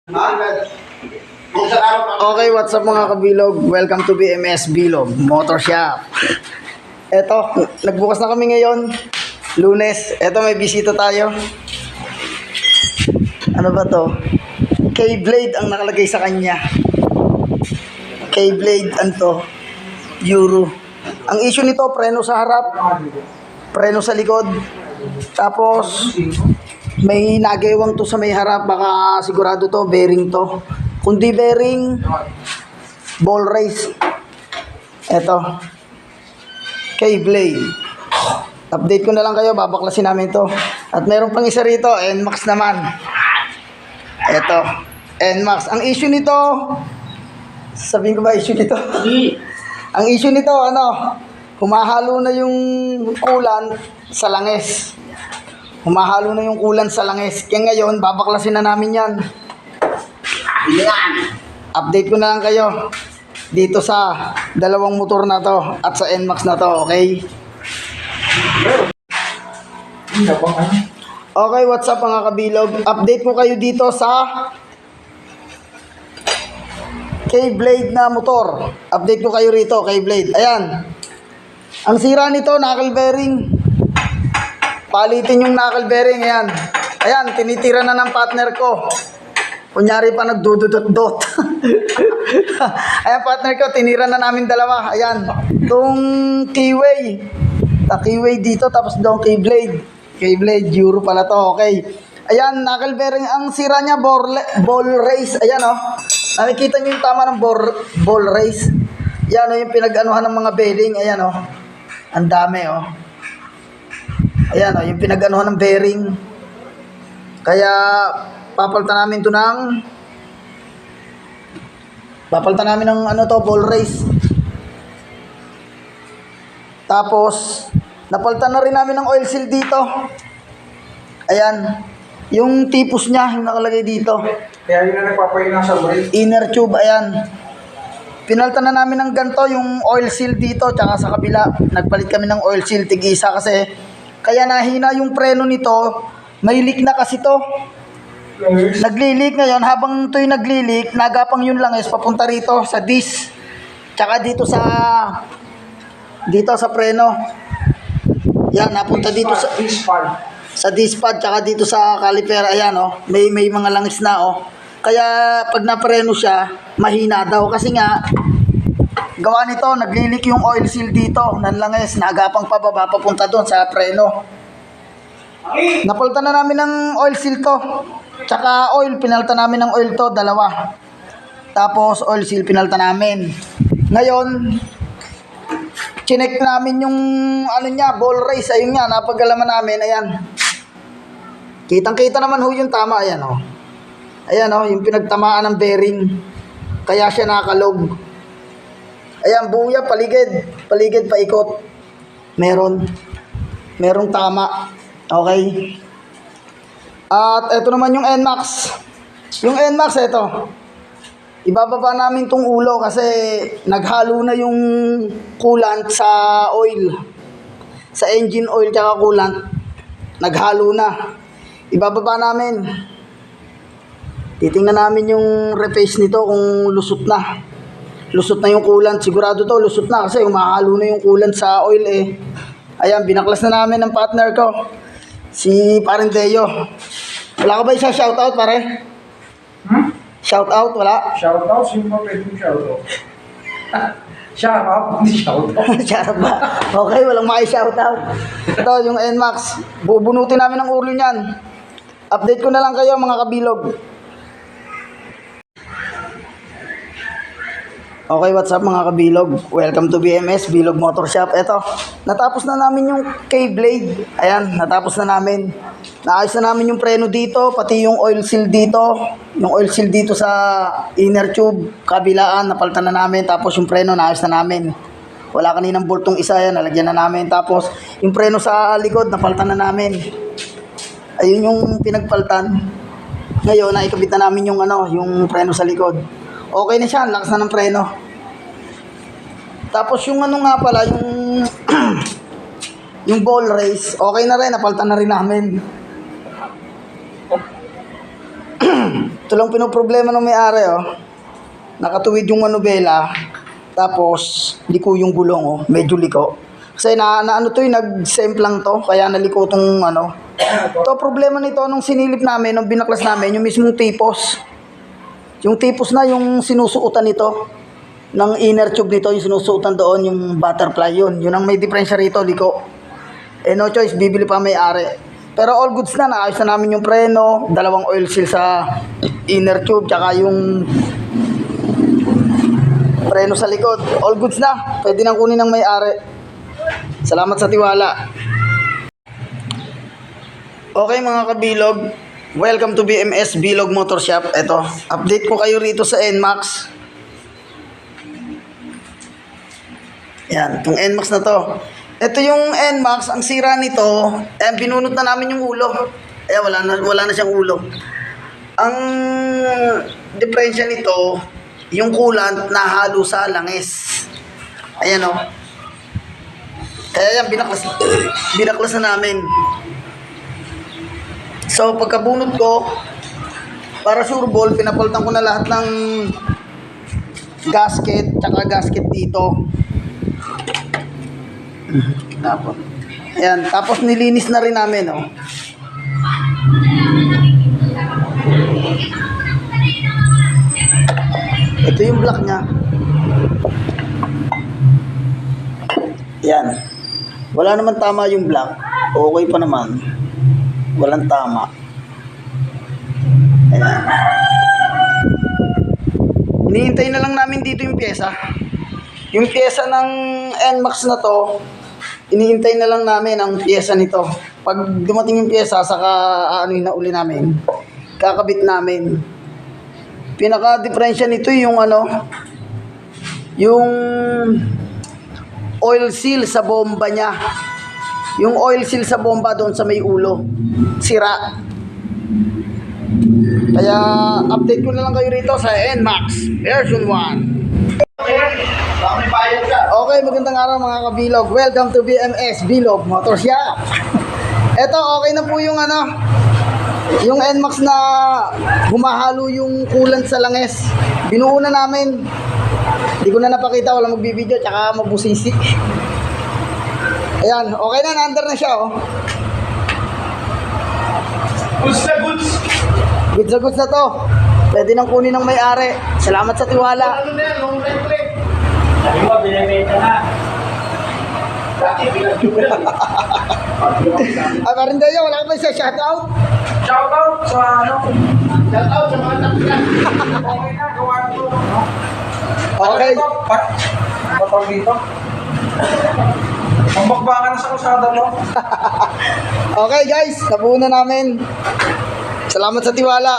Okay, what's up mga kabilog? Welcome to BMS Bilog Motor Shop. Eto, nagbukas na kami ngayon, Lunes. Eto, may bisita tayo. Ano ba to? K-Blade ang nakalagay sa kanya. K-Blade, to? Euro. Ang issue nito, preno sa harap, preno sa likod. Tapos may nagewang to sa may harap, baka sigurado to bearing to. Kundi bearing, ball race. Eto, K-Blade. Update ko na lang kayo, babaklasin namin to. At meron pang isa rito, NMAX naman. Eto, NMAX. Ang issue nito, sabihin ko ba issue nito? Ang issue nito, humahalo na yung coolant sa langis. Humahalo na yung coolant sa langis. Kaya ngayon, babaklasin na namin yan. Update ko na lang kayo dito sa dalawang motor na to at sa NMAX na to, okay? Okay, what's up mga kabilog? Update ko kayo dito sa K-Blade na motor. Update ko kayo rito, K-Blade. Ayan. Ang sira nito, knuckle bearing. Palitin yung knuckle bearing, ayan. Ayan, tinitira na ng partner ko. Kunyari pa nagdududot-dot. Ayan, partner ko, tinira na namin dalawa. Ayan, itong keyway. Keyway dito, tapos doon K-Blade. K-Blade, Euro pala to, okay. Ayan, knuckle bearing. Ang sira niya, ball race. Ayan, nakikita niyo yung tama ng ball race. Ayan, yung pinag-anuhan ng mga bearing. Ayan, ang dami, Ayan, yung pinag-anuhan ng bearing. Kaya, papalitan namin ito ng ball race. Tapos, napalitan na rin namin ng oil seal dito. Ayan, yung tipos niya, yung nakalagay dito. Kaya yun na nagpapahina sa brake. Inner tube, ayan. Pinalitan na namin ng ganito, yung oil seal dito, tsaka sa kabila. Nagpalit kami ng oil seal, tig-isa kasi. Kaya nahina yung preno nito, may leak na kasi to. Nagli-leak ngayon, habang ito'y nagli-leak, nagapang yun lang is papunta rito sa disc. Tsaka dito sa preno. Yan, napunta dito sa disc pad, tsaka dito sa caliper. Ayan, may mga langis na, Kaya pag napreno siya, mahina daw. Kasi nga, gawa nito, nagli-leak yung oil seal dito. Nanlangis, nagapang pababa, papunta doon sa preno. Napalitan na namin ng oil seal to. Tsaka oil, pinalitan namin ng oil to, dalawa. Tapos oil seal, pinalitan namin. Ngayon, chinek namin yung ball race. Ayun nga, napagalaman namin, ayan. Kitang-kita naman yung tama, ayan, Ayan, yung pinagtamaan ng bearing. Kaya siya nakalog. Ayan, buya, paligid paikot. Merong tama. Okay. At ito naman yung NMAX. Yung NMAX, ito. Ibababa namin tong ulo kasi naghalo na yung coolant sa oil. Sa engine oil tsaka coolant. Naghalo na. Ibababa namin. Titingnan namin yung reface nito kung lusot na. Lusot na yung coolant. Sigurado to, lusot na kasi umahalo na yung coolant sa oil eh. Ayan, binaklas na namin ng partner ko. Si Parenteo. Wala ka ba isa shoutout, pare? Shoutout, wala? Shoutout? Sino ba pwedeng shoutout? Shoutout? Hindi shoutout. Shoutout ba? Okay, walang maki-shoutout. Ito, yung NMAX. Bubunutin namin ang ulo niyan. Update ko na lang kayo, mga kabilog. Okay, what's up mga kabilog? Welcome to BMS Bilog Motor Shop. Eto, natapos na namin yung K-Blade. Ayan, natapos na namin. Naayos na namin yung preno dito, pati yung oil seal dito. Yung oil seal dito sa inner tube, kabilaan, napalitan na namin. Tapos yung preno, naayos na namin. Wala kaninang boltong isa, yan, nalagyan na namin. Tapos yung preno sa likod, napalitan na namin. Ayun yung pinagpalitan. Ngayon, naikabit na namin yung yung preno sa likod. Okay na siya, lakas na ng preno. Tapos yung nga pala, yung ball race, okay na rin, napalitan na rin namin. Ito Ito lang pinoproblema ng may-ari, oh. Nakatuwid yung manubela, tapos liko yung gulong, oh. Medyo liko. Kasi ano to, nag-semplang to, kaya naliko tong ano. Ito problema nito nung sinilip namin, nung binaklas namin, yung mismong tipos. Yung tipos na yung sinusuotan nito, ng inner tube nito, yung sinusuotan doon, yung butterfly yun. Yun ang may diferensya rito, liko. Eh no choice, bibili pa may-ari. Pero all goods na, naayos na namin yung preno, dalawang oil seal sa inner tube, tsaka yung preno sa likod. All goods na, pwede nang kunin ng may-ari. Salamat sa tiwala. Okay mga kabilog, welcome to BMS Bilog Motor Shop. Ito, update ko kayo rito sa NMAX. Yan, itong NMAX na to. Ito yung NMAX, ang sira nito, binunot na namin yung ulo. Wala na siyang ulo. Ang diferensya nito, yung coolant nahalo sa langis. Ayan o. Kaya yan, binaklas na namin. So, pagkabunot ko, para sure ball, pinapalitan ko na lahat ng gasket, tsaka gasket dito. Tapos, ayan, tapos nilinis na rin namin, oh. Ito yung block niya. Ayan. Wala naman tama yung block. Okay pa naman. Walang tama. Ayan. Hinihintay na lang namin dito yung pyesa. Yung pyesa ng NMAX na to, inihintay na lang namin ang pyesa nito. Pag dumating yung pyesa, saka na uli namin. Kakabit namin. Pinaka-diferensya nito yung yung oil seal sa bomba niya. Yung oil seal sa bomba doon sa may ulo. Sira. Kaya update ko na lang kayo rito sa NMAX version 1. Okay, magandang araw mga kabilog. Welcome to BMS Bilog Motor Shop. Ito, okay na po yung yung NMAX na humahalo yung coolant sa langis. Binuo na namin. Hindi ko na napakita, wala magbibideo, tsaka mabusisi. Ayan, okay na, na-under na siya, oh. Goods na goods! Goods na goods na to. Pwede nang kunin ng may-ari. Salamat sa tiwala. Ano na yan? Long ride ulit. Sabi mo, binibenta na. Dati pinag-dulan. Ay, parin tayo, wala ka ba siya shoutout? Shoutout sa Shoutout sa mga tapilan. Okay na, gawa ito. Okay. Ano tawag dito? Pambakbakan na sa kusada mo. Okay guys, nabuo na namin. Salamat sa tiwala.